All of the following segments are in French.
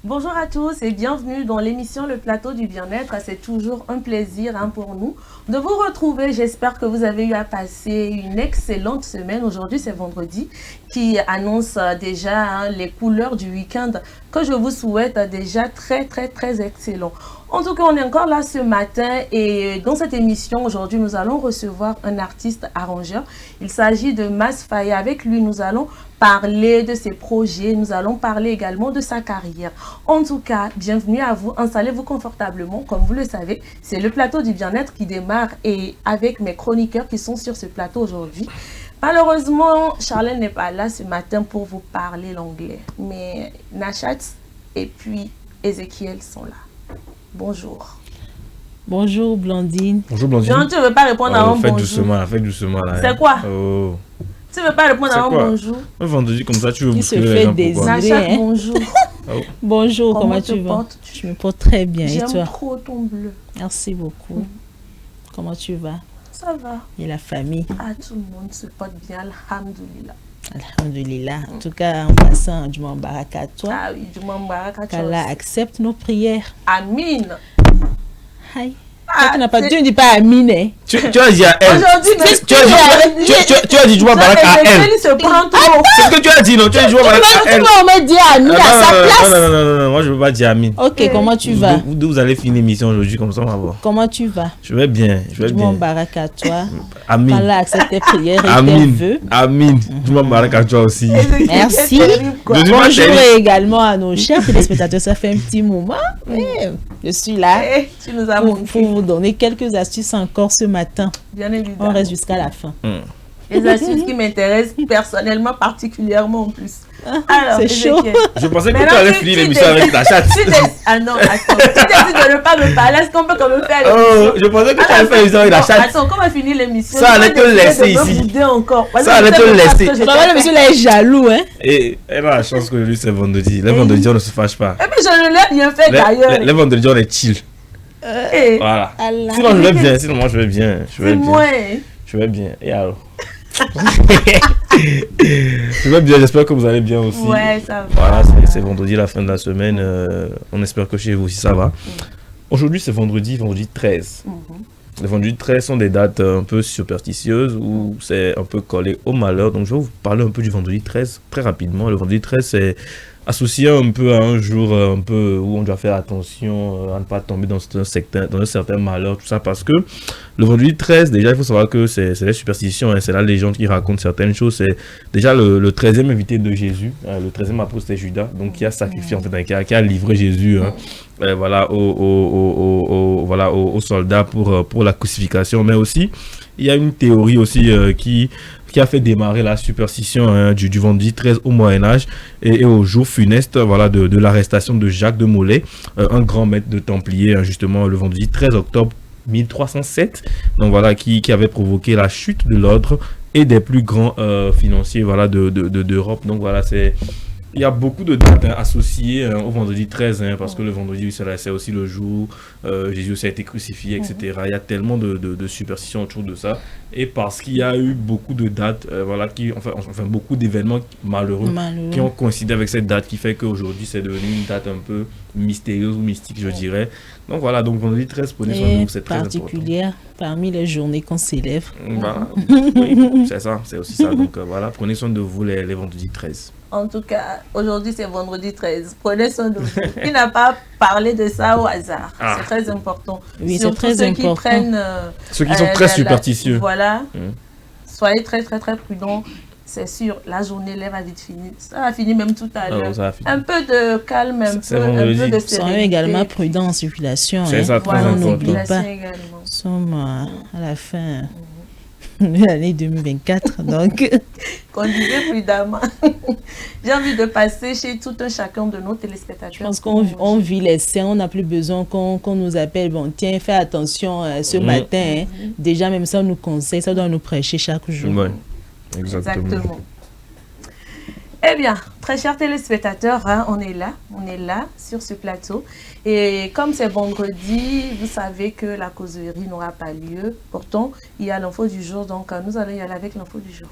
Bonjour à tous et bienvenue dans l'émission Le Plateau du Bien-être. C'est toujours un plaisir pour nous de vous retrouver. J'espère que vous avez eu à passer une excellente semaine. Aujourd'hui, c'est vendredi qui annonce déjà les couleurs du week-end que je vous souhaite déjà très excellent. En tout cas, on est encore là ce matin et dans cette émission, aujourd'hui, nous allons recevoir un artiste arrangeur. Il s'agit de Mas Faye. Avec lui, nous allons parler de ses projets, nous allons parler également de sa carrière. En tout cas, bienvenue à vous, installez-vous confortablement. Comme vous le savez, c'est le plateau du bien-être qui démarre et avec mes chroniqueurs qui sont sur ce plateau aujourd'hui. Malheureusement, Charlène n'est pas là ce matin pour vous parler l'anglais, mais Nachat et puis Ézéchiel sont là. Bonjour. Bonjour Blandine. Bonjour Blandine. Non, tu ne veux pas répondre à un bonjour. Fais doucement là. C'est quoi? Oh. Tu ne veux pas répondre à un bonjour? Un vendredi comme ça, tu veux bousculer les gens pourquoi? Nachat, bonjour. Oh. Bonjour, comment tu vas? Je me porte très bien. Et toi? J'aime trop ton bleu. Merci beaucoup. Comment tu vas? Ça va. Et la famille? Ah, tout le monde se porte bien, alhamdoulilah. Alhamdulillah. En tout cas, en passant, du Baraka à toi. Ah oui, du Baraka à toi. Qu'Allah accepte nos prières. Amin. Aïe. Tu n'as pas dit, ne dis pas Amin, hein? Tu as dit à elle. Aujourd'hui, tu as dit Juma Baraka à elle. C'est ce que tu as dit, non? Tu as dit Juma Baraka à elle. On m'a dit Amin à sa place. Non, moi je ne veux pas dire Amin. Ok, comment tu vas? Vous allez finir l'émission aujourd'hui, comme ça on va voir. Comment tu vas? Je vais bien. Juma Baraka à toi. Amin. Allah accepte tes prières et tes vœux. Amin. Juma Baraka à toi aussi. Merci. Bonjour également à nos chers téléspectateurs. Ça fait un petit moment. Je suis là pour vous donner quelques astuces encore ce matin. Bien évidemment. On reste jusqu'à la fin. Les astuces qui m'intéressent personnellement, particulièrement en plus. C'est chaud. Je pensais que tu allais finir l'émission avec ta chatte. Ah non, attends. Tu décides de ne pas me parler. Est-ce qu'on peut quand même faire l'émission? Je pensais que tu allais faire l'émission avec la chatte. Attends, comment finir l'émission? Ça allait te laisser ici. Ça allait te laisser. Le monsieur là est jaloux, hein? Et elle a la chance que lui c'est vendredi. Les vendredis, on ne se fâche pas. Et puis je ne l'ai rien fait d'ailleurs. Les vendredis, on est chill. Voilà. Sinon, je vais bien. Sinon, moi, je vais bien. Je vais bien. Et alors? Je vais bien, j'espère que vous allez bien aussi. Ouais, ça va. Voilà, c'est vendredi, la fin de la semaine. On espère que chez vous aussi ça va. Aujourd'hui, c'est vendredi 13. Les vendredis 13 sont des dates un peu superstitieuses où c'est un peu collé au malheur. Donc, je vais vous parler un peu du vendredi 13 très rapidement. Le vendredi 13, c'est associé un peu à un jour un peu où on doit faire attention à ne pas tomber dans un certain malheur, tout ça, parce que le vendredi 13, déjà, il faut savoir que c'est les superstitions, hein, c'est la légende qui raconte certaines choses. C'est déjà le 13e invité de Jésus, le 13e apôtre, c'est Judas, donc qui a sacrifié, en fait, qui a livré Jésus voilà, aux soldats pour la crucifixion. Mais aussi, il y a une théorie aussi qui a fait démarrer la superstition du vendredi 13 au Moyen-Âge et au jour funeste voilà, de l'arrestation de Jacques de Molay, un grand maître de Templiers, justement le vendredi 13 octobre 1307, donc voilà, qui avait provoqué la chute de l'ordre et des plus grands financiers voilà, d'Europe. Donc voilà, il y a beaucoup de dates associées au vendredi 13, parce que le vendredi, c'est aussi le jour Jésus a été crucifié, etc. Il y a tellement de superstitions autour de ça. Et parce qu'il y a eu beaucoup de dates, voilà, enfin beaucoup d'événements malheureux qui ont coïncidé avec cette date, qui fait qu'aujourd'hui, c'est devenu une date un peu mystérieuse ou mystique, je dirais. Donc voilà, donc vendredi 13, prenez soin de vous, c'est très important. Particulière parmi les journées qu'on célèbre. Voilà, oui, c'est ça, c'est aussi ça. Donc voilà, prenez soin de vous les vendredis 13. En tout cas, aujourd'hui c'est vendredi 13. Prenez soin de vous. Il n'a pas parlé de ça au hasard. C'est très important. Oui, c'est très important. Ceux qui sont très superstitieux. Voilà. Soyez très prudents. C'est sûr, la journée là va vite finir. Ça va finir même tout à l'heure. Un peu de calme, un peu de sérénité. Soyons également prudents en circulation. C'est ça, très important. N'oublie pas. Nous sommes à la fin de l'année 2024, donc... Conduisez prudemment. J'ai envie de passer chez tout un chacun de nos téléspectateurs. Je pense qu'on vit les scènes, on n'a plus besoin qu'on nous appelle. Bon, tiens, fais attention ce matin. Déjà, même ça, on nous conseille, ça doit nous prêcher chaque jour. Ouais. Exactement. Eh bien, très chers téléspectateurs, on est là sur ce plateau. Et comme c'est vendredi, vous savez que la causerie n'aura pas lieu. Pourtant, il y a l'info du jour, donc nous allons y aller avec l'info du jour.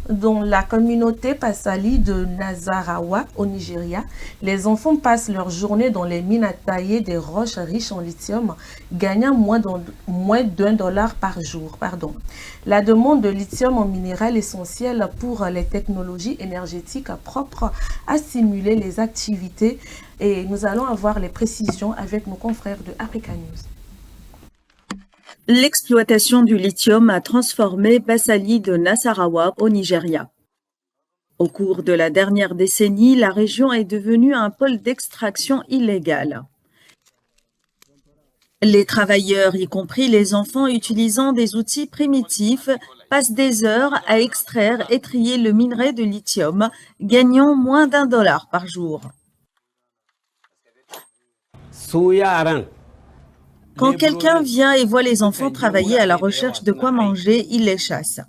Dans la communauté Pasali de Nasarawa, au Nigeria, les enfants passent leur journée dans les mines à tailler des roches riches en lithium, gagnant moins d'$1 par jour. La demande de lithium en minéral essentiel pour les technologies énergétiques propres a stimulé les activités et nous allons avoir les précisions avec nos confrères de Africa News. L'exploitation du lithium a transformé Pasali de Nasarawa au Nigeria. Au cours de la dernière décennie, la région est devenue un pôle d'extraction illégale. Les travailleurs, y compris les enfants utilisant des outils primitifs, passent des heures à extraire et trier le minerai de lithium, gagnant moins d'$1 par jour. Quand quelqu'un vient et voit les enfants travailler à la recherche de quoi manger, il les chasse.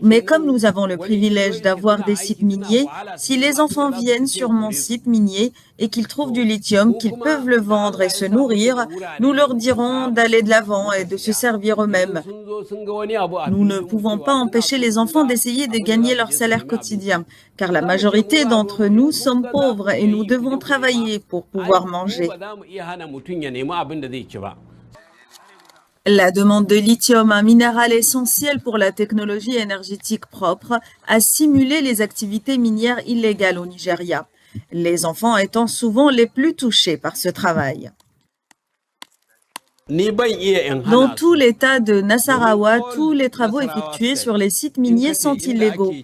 Mais comme nous avons le privilège d'avoir des sites miniers, si les enfants viennent sur mon site minier et qu'ils trouvent du lithium, qu'ils peuvent le vendre et se nourrir, nous leur dirons d'aller de l'avant et de se servir eux-mêmes. Nous ne pouvons pas empêcher les enfants d'essayer de gagner leur salaire quotidien, car la majorité d'entre nous sommes pauvres et nous devons travailler pour pouvoir manger. La demande de lithium, un minéral essentiel pour la technologie énergétique propre, a simulé les activités minières illégales au Nigeria, les enfants étant souvent les plus touchés par ce travail. Dans tout l'État de Nasarawa, tous les travaux effectués sur les sites miniers sont illégaux.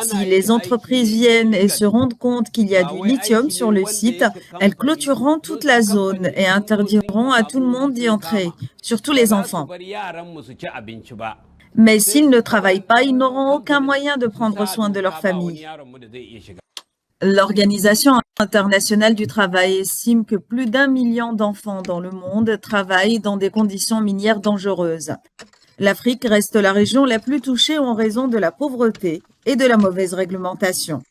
Si les entreprises viennent et se rendent compte qu'il y a du lithium sur le site, elles clôtureront toute la zone et interdiront à tout le monde d'y entrer, surtout les enfants. Mais s'ils ne travaillent pas, ils n'auront aucun moyen de prendre soin de leur famille. L'Organisation internationale du travail estime que plus d'1 million d'enfants dans le monde travaillent dans des conditions minières dangereuses. L'Afrique reste la région la plus touchée en raison de la pauvreté et de la mauvaise réglementation.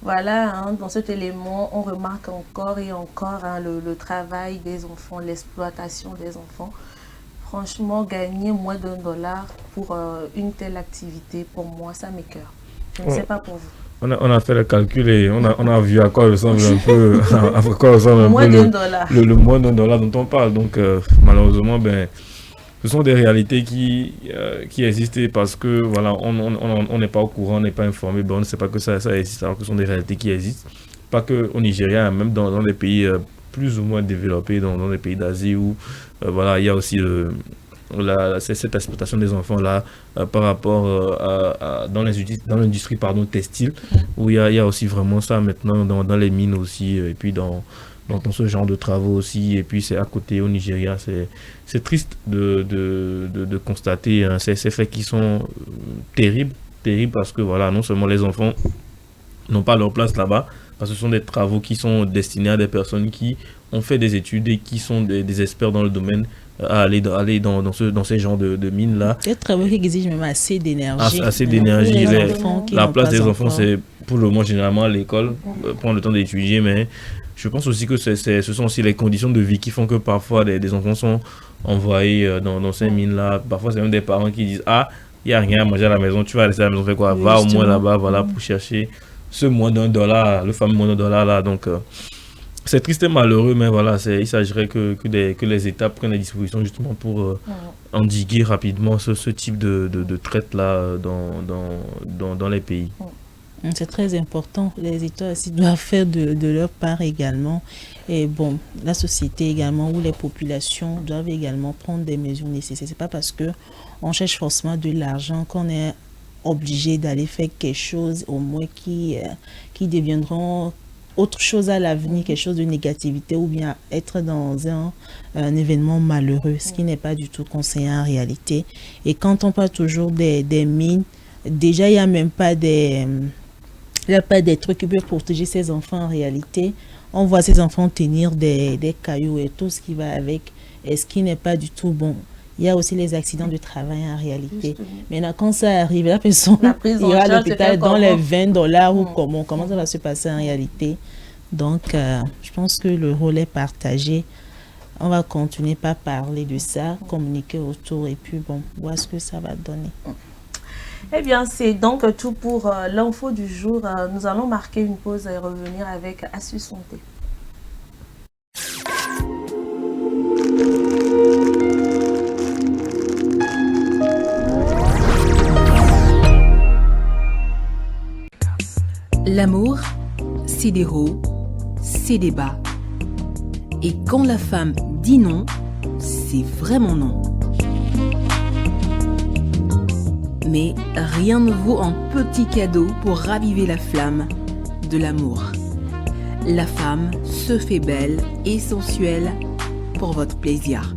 Voilà, dans cet élément, on remarque encore et encore le travail des enfants, l'exploitation des enfants. Franchement, gagner moins d'$1 pour une telle activité, pour moi, ça m'écoeure. Je ne sais pas pour vous. On a fait le calcul et on a vu à quoi ressemble un peu, le moins d'$1 dont on parle. Donc, malheureusement, ce sont des réalités qui existent parce que voilà, on n'est pas au courant, on n'est pas informé, on ne sait pas que ça existe, alors que ce sont des réalités qui existent. Pas qu'au Nigeria, même dans les pays plus ou moins développés, dans les pays d'Asie où voilà, il y a aussi cette exploitation des enfants là par rapport dans l'industrie textile, où il y a aussi vraiment ça maintenant dans les mines aussi, et puis dans ce genre de travaux aussi, et puis c'est à côté au Nigeria. C'est triste de constater ces faits qui sont terribles parce que voilà, non seulement les enfants n'ont pas leur place là-bas, parce que ce sont des travaux qui sont destinés à des personnes qui ont fait des études et qui sont des experts dans le domaine, à aller dans ces genres de mines là. C'est des travaux qui exigent même assez d'énergie. La place des enfants, c'est pour le moment généralement à l'école, prendre le temps d'étudier, mais je pense aussi que ce sont aussi les conditions de vie qui font que parfois des enfants sont envoyés dans ces mines là. Parfois c'est même des parents qui disent: ah, il n'y a rien à manger à la maison, tu vas rester à la maison, fais quoi? Oui, va au moins là-bas, voilà, pour chercher ce moins d'$1, le fameux moins d'$1 là. Donc c'est triste et malheureux, mais voilà, il s'agirait que les États prennent des dispositions justement pour endiguer rapidement ce type de traite là dans les pays. C'est très important. Les États aussi doivent faire de leur part également. Et bon, la société également, ou les populations doivent également prendre des mesures nécessaires. C'est pas parce qu'on cherche forcément de l'argent qu'on est obligé d'aller faire quelque chose au moins qui deviendront autre chose à l'avenir, quelque chose de négativité, ou bien être dans un événement malheureux, ce qui n'est pas du tout conseillé en réalité. Et quand on parle toujours des mines, déjà il n'y a même pas des trucs qui peuvent protéger ces enfants en réalité. On voit ces enfants tenir des cailloux et tout ce qui va avec, et ce qui n'est pas du tout bon. Il y a aussi les accidents de travail en réalité. Maintenant, quand ça arrive, la personne ira à l'hôpital dans les $20 ou comment ça va se passer en réalité. Donc, je pense que le rôle est partagé On va continuer par parler de ça, communiquer autour et puis bon, voir ce que ça va donner. Eh bien, c'est donc tout pour l'info du jour. Nous allons marquer une pause et revenir avec Astuce Santé. L'amour, c'est des hauts, c'est des bas. Et quand la femme dit non, c'est vraiment non. Mais rien ne vaut un petit cadeau pour raviver la flamme de l'amour. La femme se fait belle et sensuelle pour votre plaisir.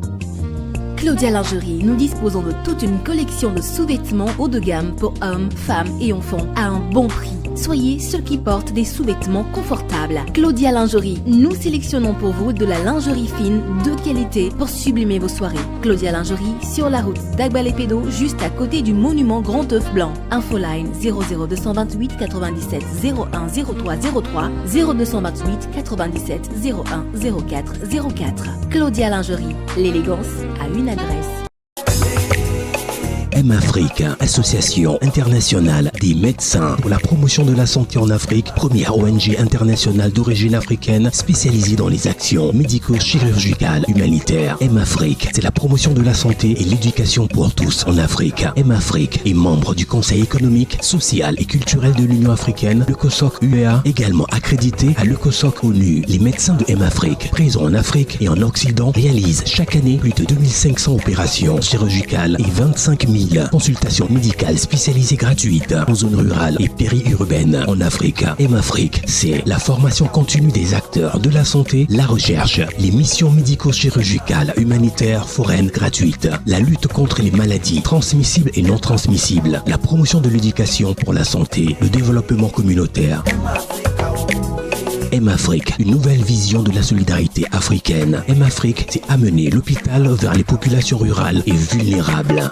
Claudia Lingerie, nous disposons de toute une collection de sous-vêtements haut de gamme pour hommes, femmes et enfants à un bon prix. Soyez ceux qui portent des sous-vêtements confortables. Claudia Lingerie, nous sélectionnons pour vous de la lingerie fine de qualité pour sublimer vos soirées. Claudia Lingerie, sur la route d'Agbalépédo, juste à côté du monument Grand Œuf Blanc. Infoline 00228 97 01 03 03 0228 97 01 04 04. Claudia Lingerie, l'élégance a une adresse. M-Afrique, Association internationale des médecins pour la promotion de la santé en Afrique, première ONG internationale d'origine africaine spécialisée dans les actions médico-chirurgicales humanitaires. M-Afrique, c'est la promotion de la santé et l'éducation pour tous en Afrique. M-Afrique est membre du Conseil économique, social et culturel de l'Union africaine, le COSOC UEA, également accrédité à le COSOC ONU. Les médecins de M-Afrique, présents en Afrique et en Occident, réalisent chaque année plus de 2500 opérations chirurgicales et 25 000 consultations médicales spécialisées gratuites en zone rurale et périurbaine en Afrique. M-Afrique, c'est la formation continue des acteurs de la santé, la recherche, les missions médico-chirurgicales humanitaires foraines gratuites, la lutte contre les maladies transmissibles et non transmissibles, la promotion de l'éducation pour la santé, le développement communautaire. M-Afrique, une nouvelle vision de la solidarité africaine. M-Afrique, c'est amener l'hôpital vers les populations rurales et vulnérables.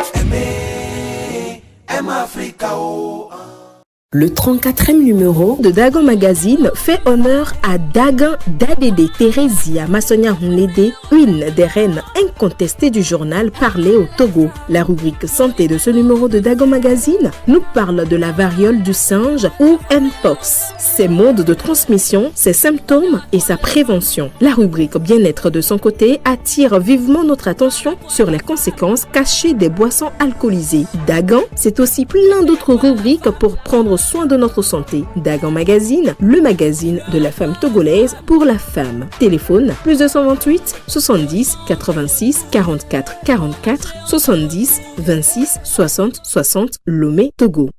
Le 34e numéro de Dagon Magazine fait honneur à Dagan Dadede Theresia Massonia Hunlede, une des reines incontestées du journal parlé au Togo. La rubrique santé de ce numéro de Dagon Magazine nous parle de la variole du singe ou Mpox, ses modes de transmission, ses symptômes et sa prévention. La rubrique bien-être de son côté attire vivement notre attention sur les conséquences cachées des boissons alcoolisées. Dagan, c'est aussi plein d'autres rubriques pour prendre soin de notre santé. Dagan Magazine, le magazine de la femme togolaise pour la femme. Téléphone plus 228 70 86 44 44 70 26 60 60 Lomé, Togo.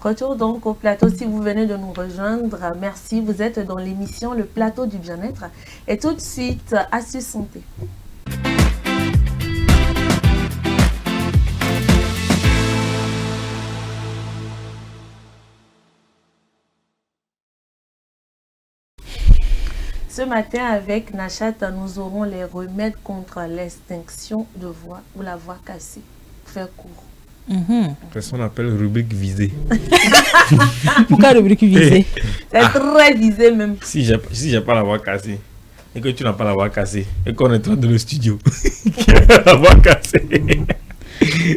Retour donc au plateau. Si vous venez de nous rejoindre, merci. Vous êtes dans l'émission Le Plateau du Bien-être. Et tout de suite, Astuce Santé. Ce matin, avec Nachat, nous aurons les remèdes contre l'extinction de voix ou la voix cassée. Pour faire court. C'est ce qu'on appelle rubrique visée. Pourquoi rubrique visée? C'est très visé même. Si j'ai pas la voix cassée et que tu n'as pas la voix cassée et qu'on est dans le studio qui a la voix cassée.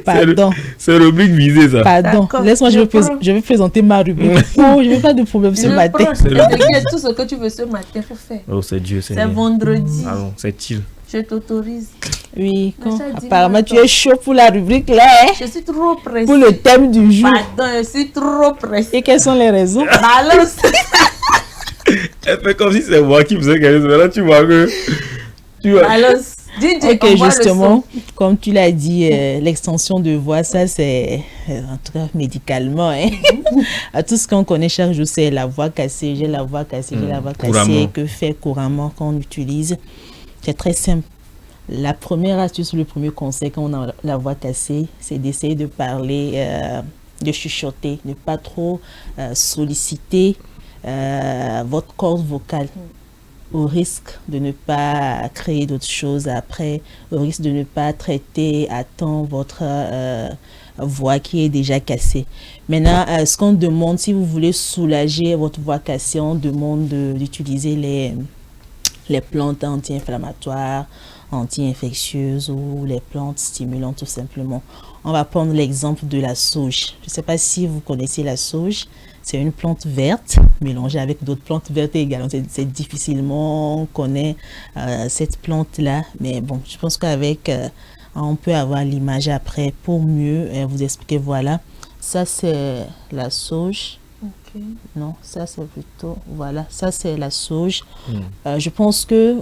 Pardon. C'est rubrique visée ça. Pardon. Laisse-moi, je vais présenter ma rubrique. Oh, je n'ai pas de problème ce matin. Tout ce que tu veux ce matin, faut faire. Oh, c'est Dieu. C'est vendredi. Ah non, c'est chill. Je t'autorise. Oui, apparemment tu es chaud pour la rubrique là. Hein? Je suis trop pressée. Pour le thème du jour. Pardon, je suis trop pressée. Et quelles sont les raisons? Balance. Elle fait comme si c'est moi qui faisais quelque chose. Là, tu vois que... Balance. Ok, justement, comme tu l'as dit, l'extension de voix, ça c'est, en tout cas médicalement, hein. Tout ce qu'on connaît chaque jour, c'est la voix cassée, j'ai la voix cassée, j'ai la voix cassée, que fait couramment qu'on utilise. C'est très simple. La première astuce, le premier conseil quand on a la voix cassée, c'est d'essayer de parler, de chuchoter, de ne pas trop solliciter votre corde vocale. au risque de ne pas créer d'autres choses après, au risque de ne pas traiter à temps votre voix qui est déjà cassée. Maintenant, ce qu'on demande, si vous voulez soulager votre voix cassée, on demande d'utiliser les plantes anti-inflammatoires, anti-infectieuses ou les plantes stimulantes tout simplement. On va prendre l'exemple de la sauge. Je ne sais pas si vous connaissez la sauge. C'est une plante verte mélangée avec d'autres plantes vertes également. C'est difficilement on connaît cette plante-là. Mais bon, je pense qu'avec, on peut avoir l'image après pour mieux vous expliquer. Voilà, ça c'est la sauge. Ok. Non, ça c'est plutôt, voilà, ça c'est la sauge. Je pense que,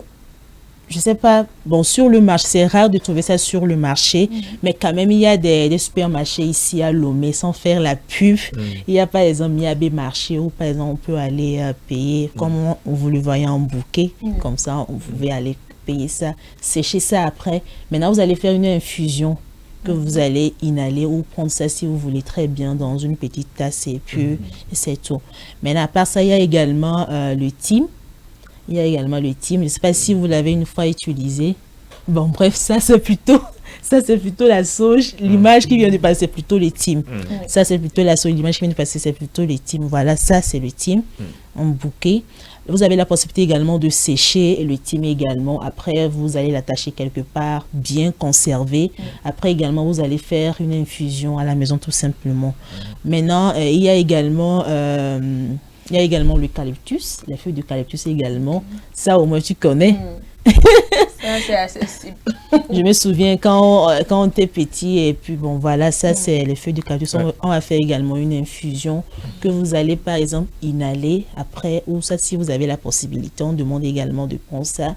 je sais pas, bon, sur le marché, c'est rare de trouver ça sur le marché, mais quand même, il y a des supermarchés ici à Lomé, sans faire la pub. Il y a par exemple Miabé Marché, où par exemple, on peut aller payer, comme vous le voyez en bouquet, comme ça, vous pouvez aller payer ça, sécher ça après. Maintenant, vous allez faire une infusion que vous allez inhaler ou prendre ça si vous voulez très bien dans une petite tasse et puis c'est tout. Maintenant, à part ça, il y a également le thym. Il y a également le thym. Je ne sais pas si vous l'avez une fois utilisé. Bon, bref, ça c'est plutôt la sauge. L'image qui vient de passer, c'est plutôt le thym. Ça c'est plutôt la sauge. L'image qui vient de passer, c'est plutôt le thym. Voilà, ça c'est le thym en bouquet. Vous avez la possibilité également de sécher le thym également. Après, vous allez l'attacher quelque part, bien conservé. Après également, vous allez faire une infusion à la maison tout simplement. Maintenant, il y a également l'eucalyptus, les feuilles d'eucalyptus également. Ça, au moins, tu connais. Ça, c'est accessible. Je me souviens quand on était petit et puis bon, voilà, ça, c'est les feuilles d'eucalyptus. On va faire également une infusion que vous allez, par exemple, inhaler après, ou ça, si vous avez la possibilité, on demande également de prendre ça.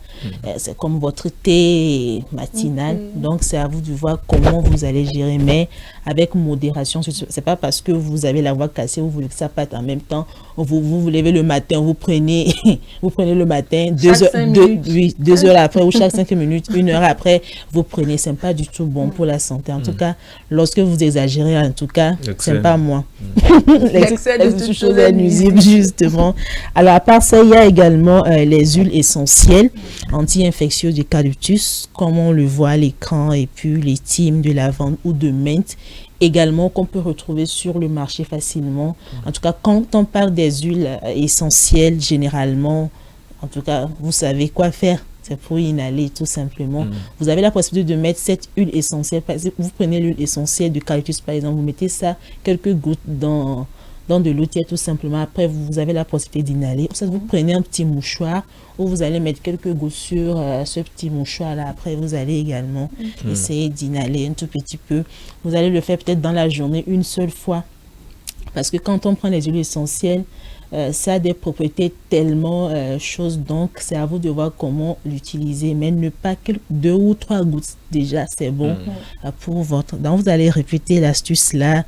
C'est comme votre thé matinal. Donc, c'est à vous de voir comment vous allez gérer, mais avec modération. C'est pas parce que vous avez la voix cassée, vous voulez que ça parte en même temps. Vous vous levez le matin, vous prenez le matin, 2 heures après, ou chaque 5 minutes, 1 heure après, vous prenez. C'est pas du tout bon pour la santé. En tout cas, lorsque vous exagérez, en tout cas, c'est pas moi. L'excès de toute chose est nuisible, justement. Alors, à part ça, il y a également les huiles essentielles anti-infectieuses d'eucalyptus, comme on le voit à l'écran, et puis les thym de lavande ou de menthe, également qu'on peut retrouver sur le marché facilement. En tout cas, quand on parle des huiles essentielles, généralement, en tout cas, vous savez quoi faire. C'est pour inhaler tout simplement. Vous avez la possibilité de mettre cette huile essentielle. Vous prenez l'huile essentielle d'eucalyptus, par exemple, vous mettez ça, quelques gouttes dans de l'eau tiède tout simplement. Après, vous avez la possibilité d'inhaler. Vous prenez un petit mouchoir où vous allez mettre quelques gouttes sur ce petit mouchoir-là. Après, vous allez également essayer d'inhaler un tout petit peu. Vous allez le faire peut-être dans la journée une seule fois. Parce que quand on prend les huiles essentielles, ça a des propriétés tellement choses. Donc, c'est à vous de voir comment l'utiliser. Mais ne pas 2 ou 3 gouttes déjà, c'est bon pour votre... Donc, vous allez répéter l'astuce là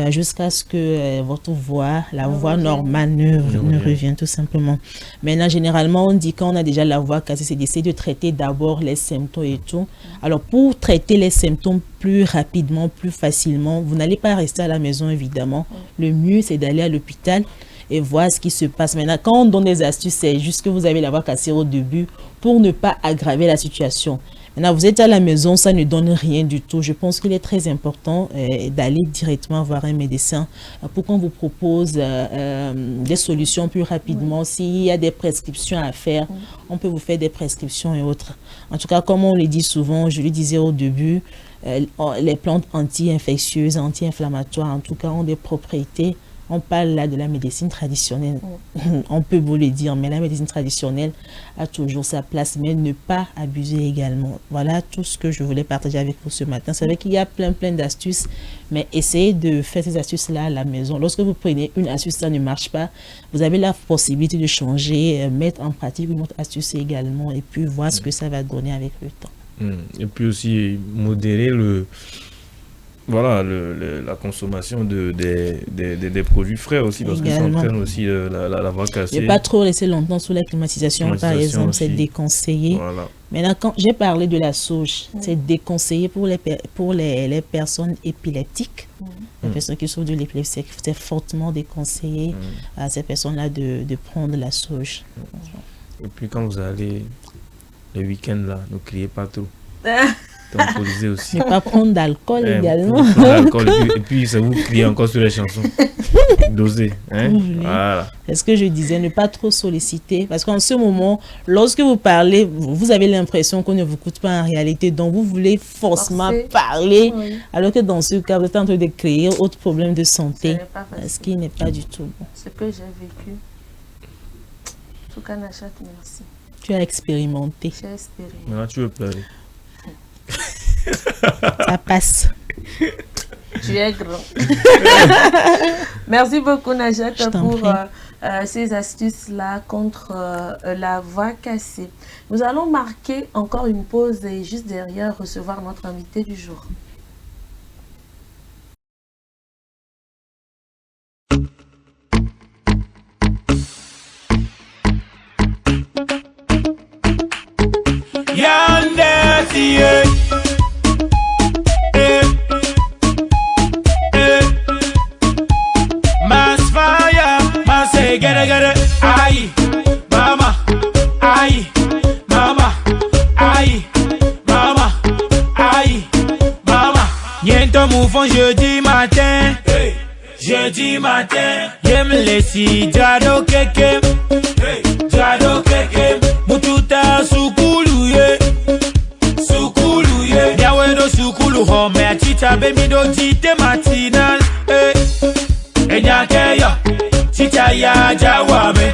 jusqu'à ce que votre voix, la voix normale ne revienne tout simplement. Maintenant, généralement, on dit quand on a déjà la voix cassée, c'est d'essayer de traiter d'abord les symptômes et tout. Alors, pour traiter les symptômes plus rapidement, plus facilement, vous n'allez pas rester à la maison, évidemment. Le mieux, c'est d'aller à l'hôpital et voir ce qui se passe. Maintenant, quand on donne des astuces, c'est juste que vous avez la voix cassée au début pour ne pas aggraver la situation. Maintenant, vous êtes à la maison, ça ne donne rien du tout. Je pense qu'il est très important d'aller directement voir un médecin pour qu'on vous propose des solutions plus rapidement. S'il y a des prescriptions à faire, on peut vous faire des prescriptions et autres. En tout cas, comme on le dit souvent, je le disais au début, les plantes anti-infectieuses, anti-inflammatoires, en tout cas, ont des propriétés. On parle là de la médecine traditionnelle. On peut vous le dire, mais la médecine traditionnelle a toujours sa place, mais ne pas abuser également. Voilà tout ce que je voulais partager avec vous ce matin. C'est vrai qu'il y a plein d'astuces, mais essayez de faire ces astuces-là à la maison. Lorsque vous prenez une astuce, ça ne marche pas, vous avez la possibilité de changer, mettre en pratique une autre astuce également, et puis voir ce que ça va donner avec le temps. Et puis aussi modérer la consommation des produits frais aussi, parce que ça entraîne aussi la voix cassée. Ne pas trop laisser longtemps sous la climatisation par exemple, c'est déconseillé. Voilà. Maintenant, quand j'ai parlé de la sauge, c'est déconseillé pour les personnes épileptiques. Les personnes qui souffrent de l'épilepsie, c'est fortement déconseillé à ces personnes-là de prendre la sauge. Et puis quand vous allez le week-end là, ne criez pas trop. Temporisez aussi. Ne pas prendre d'alcool également. Et puis ça vous criez encore sur les chansons. Dosez. Hein? Voilà. C'est ce que je disais, ne pas trop solliciter. Parce qu'en ce moment, lorsque vous parlez, vous avez l'impression qu'on ne vous écoute pas en réalité. Donc vous voulez forcément parler. Oui. Alors que dans ce cas, vous êtes en train de créer autre problème de santé. Ce qui n'est pas du tout bon. Ce que j'ai vécu. En tout cas, Nachat, merci. Tu as expérimenté. J'ai expérimenté. Maintenant, tu veux pleurer. Ça passe. Tu es grand. Merci beaucoup, Najat, pour ces astuces-là contre la voix cassée. Nous allons marquer encore une pause et juste derrière recevoir notre invité du jour. Aïe, mama, aïe, mama, aïe, mama, aïe, mama. Niente mouvant jeudi matin, jeudi matin. Yem lesi jado keke, jado keke. Mututa sukulu ye, sukulu ye. Yawe do sukulu home, achita bemi do jite matinal, enyake ya. Tita ya jawame,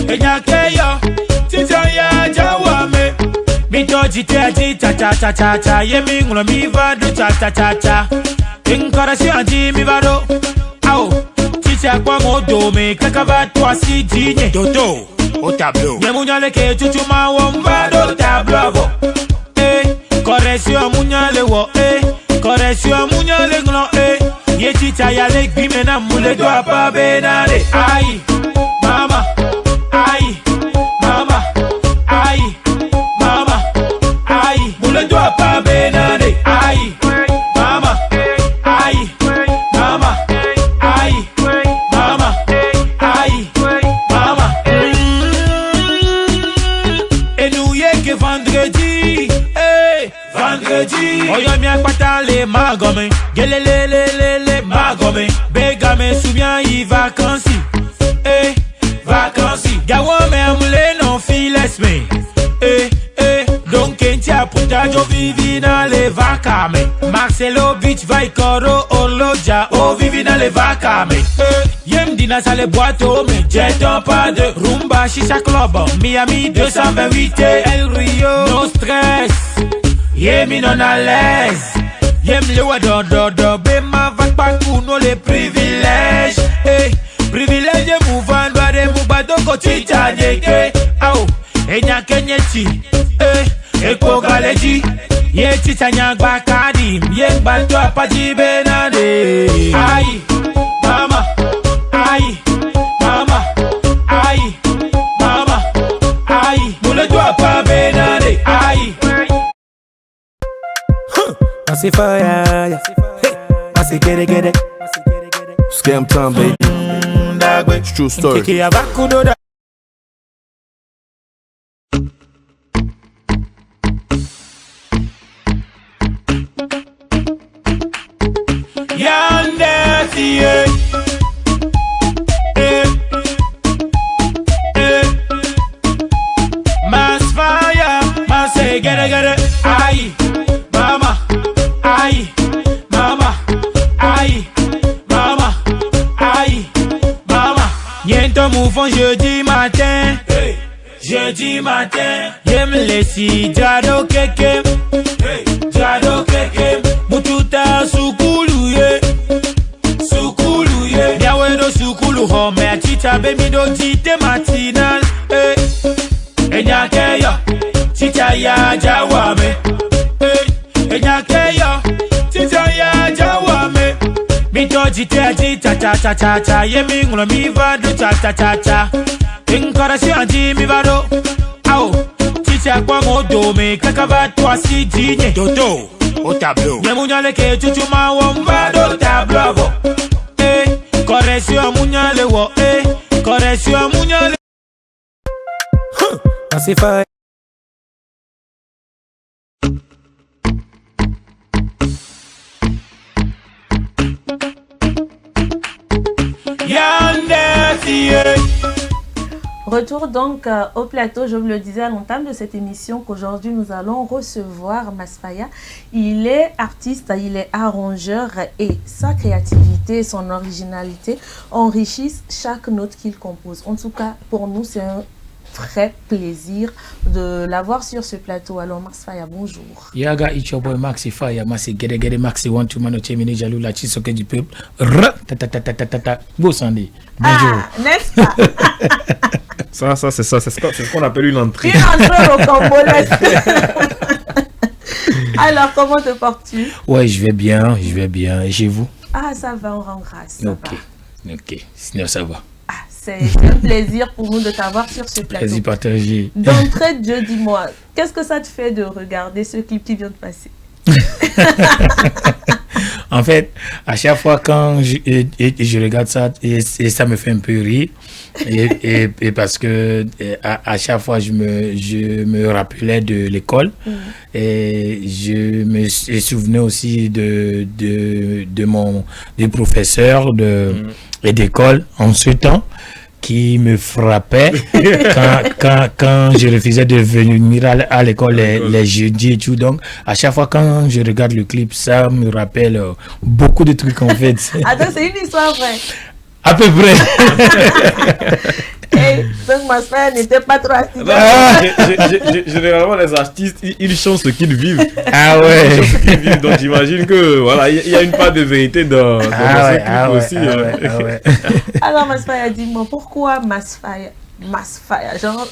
enyakeyo. Tita ya jawame. Mito jite jita cha cha cha cha. Yemi ngulo mi vado cha cha cha cha. Inkorasi anji mi vado. Ao, tita kwa modo me kakava toi si digne. Dodo, au tableau. Yemunyale ke chuchuma wombado tableau. Correction munyale wo. Correction munyale ngulo Ye chicha ya leg bime na mule doa pa benade. Aïe, mama, aïe, mama, aïe, mama, aïe. Mule doa pa benade. Aïe, mama, aïe, mama, aïe, mama, aïe, mama. Et nous yé que vendredi, vendredi. Oyo mi akpata le magome, gelelelele. Magome, begame soubien y vacances, vacances. Gawame amule non files me, donc entia puta jo vivi na le vacame. Marcelo Beach vai coro orloja, oh vivi na le vacame. Yem dina sa le boato me jeton pas de rumba shisha club, Miami 228 El Rio, no stress, yemi non à l'aise. Yem le wa do be ma va pas kuno les privilèges. Privilèges mouvant doit de mubado ko tita nyeke. Au enya kenyeti. Eko galeji. Ye tita nyagba kadi. Ye bato apati benade. Aïe, mama. Aïe, mama. Aïe, mama. Aïe, moule doit pas benade. Aïe. I say fire, yeah. Hey, I say get it. Scam time, baby. It's true story. Yonder, see Mass fire, mass say get it. Aye, mama. Aïe, mama, aïe, mama, aïe, mama. Niente mouvant jeudi matin, jeudi matin. Yem lesi jado keke, jado keke. Mututa sukulu ye, sukulu ye. Yawe do sukulu home, achita bemi do jite matinal, enyake yo. Tita ya jawame, enyakeyo. Tita ya jawame. Mito jite jita cha cha cha cha. Yemi ngulo mi vado cha cha cha cha. Inkorasi anji mi vado. Ao, tita kwa modo me kakava toi si digne. Dodo, au tableau. Yemunyale ke chuchuma wombado tableau. Correction munyale wo. Correction munyale. Massify. Retour donc au plateau, je vous le disais à l'entame de cette émission qu'aujourd'hui nous allons recevoir Masfaya. Il est artiste, il est arrangeur et sa créativité et son originalité enrichissent chaque note qu'il compose. En tout cas, pour nous, c'est un très plaisir de l'avoir sur ce plateau. Alors Masfaya, bonjour. Yaga Icho Boy Maxi Fire, Maxi Gede Gede Maxi One to Mano Chemine Jalou La Chisoke du peuple. Beau Sandy. Bonjour. Ah, n'est-ce pas? C'est ce qu'on appelle une entrée. Une entrée au congolais. Alors, comment te portes-tu? Ouais, je vais bien. Et chez vous? Ah, ça va, on rend grâce. Ok. Sinon, ça va. Ah, c'est un plaisir pour nous de t'avoir sur ce plateau. Plaisir partagé. D'entrée de jeu, dis-moi, qu'est-ce que ça te fait de regarder ce clip qui vient de passer? En fait, à chaque fois quand je regarde ça, et ça me fait un peu rire, et parce que à chaque fois je me rappelais de l'école, et je me souvenais aussi des professeurs et d'école en ce temps qui me frappait quand je refusais de venir à l'école les jeudis et tout. Donc, à chaque fois quand je regarde le clip, ça me rappelle beaucoup de trucs en fait. Attends, c'est une histoire vraie. À peu près. Donc, Masfaya n'était pas trop assis. Généralement, les artistes, ils chantent ce qu'ils vivent. Ah ouais. Donc, j'imagine que voilà, il y a une part de vérité dans ce clip aussi. Alors, Masfaya, dis-moi, pourquoi Masfaya? Genre,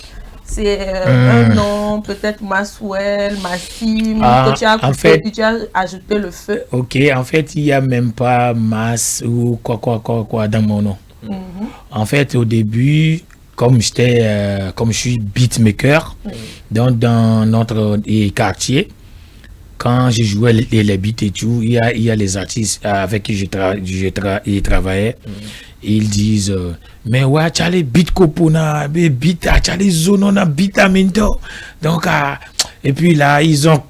c'est un nom, peut-être Maswell, Massim, que tu as coupé, puis tu as ajouté le feu. Ok, en fait, il n'y a même pas Mas ou quoi dans mon nom. En fait, au début, comme je suis beatmaker, donc dans notre quartier, quand je jouais les beats et tout, il y a les artistes avec qui je travaillais. Ils disent mais ouais, tu as les beats copona, beat, tu as les zones, on a beat à mento. Donc et puis là ils ont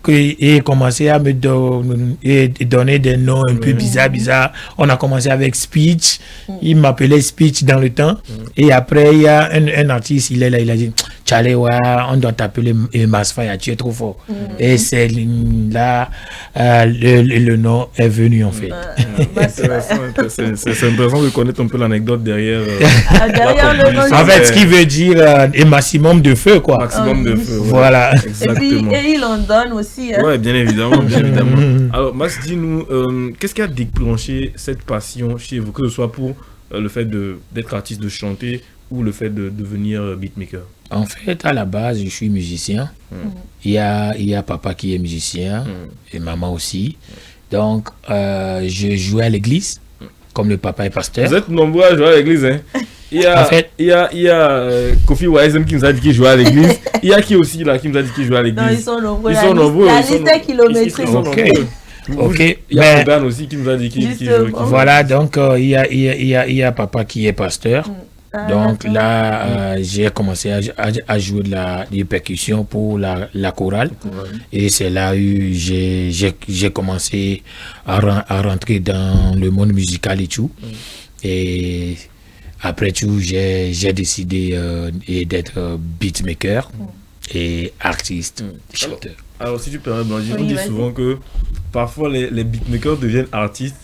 commencé à me donner des noms un peu bizarres. On a commencé avec Speech, il m'appelait Speech dans le temps, et après il y a un artiste, il est là, il a dit Charlie, ouais, on doit t'appeler Masfaya, tu es trop fort. Et c'est là le nom est venu en fait. C'est intéressant de connaître un peu l'anecdote derrière. Le nom. En fait, ce qui veut dire un maximum de feu, quoi. Maximum de feu. Voilà. Exactement. Et il en donne aussi. Ouais, bien évidemment, Alors, Max, dis-nous, qu'est-ce qui a déclenché cette passion chez vous, que ce soit pour le fait d'être artiste, de chanter, ou le fait de devenir beatmaker? En fait, à la base, je suis musicien. Il y a papa qui est musicien et maman aussi. Donc, je jouais à l'église, comme le papa est pasteur. Vous êtes nombreux à jouer à l'église, hein? Il y a Kofi Waisem qui nous a dit qu'il jouait à l'église. Il y a qui aussi là qui nous a dit qu'il jouait à l'église? Non, ils sont nombreux. La liste est kilométrique. Ok. Il y a Dan aussi qui nous a dit qu'il jouait. Voilà, donc il y a papa qui est pasteur. Donc là, j'ai commencé à jouer des percussions pour la chorale. Et c'est là où j'ai commencé à rentrer dans le monde musical et tout. Et après tout, j'ai décidé d'être beatmaker et artiste, chanteur. Alors, si tu permets, Blanchie, on dit souvent que parfois les beatmakers deviennent artistes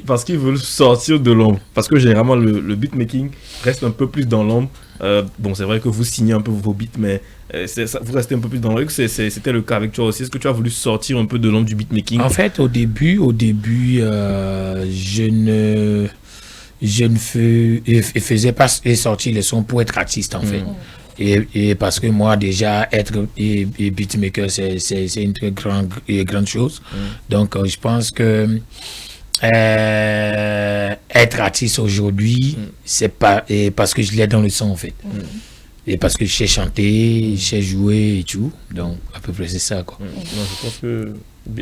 parce qu'ils veulent sortir de l'ombre. Parce que généralement, le beatmaking reste un peu plus dans l'ombre. Bon, c'est vrai que vous signez un peu vos beats, mais vous restez un peu plus dans l'ombre. C'était le cas avec toi aussi. Est-ce que tu as voulu sortir un peu de l'ombre du beatmaking? En fait, au début, je ne faisais pas sortir les sons pour être artiste, en fait. Et parce que moi, déjà, être beatmaker, c'est une très grande chose. Donc, je pense que être artiste aujourd'hui, c'est pas parce que je l'ai dans le son, en fait. Et parce que je sais chanter, je sais jouer et tout. Donc, à peu près, c'est ça, quoi. Non, je pense que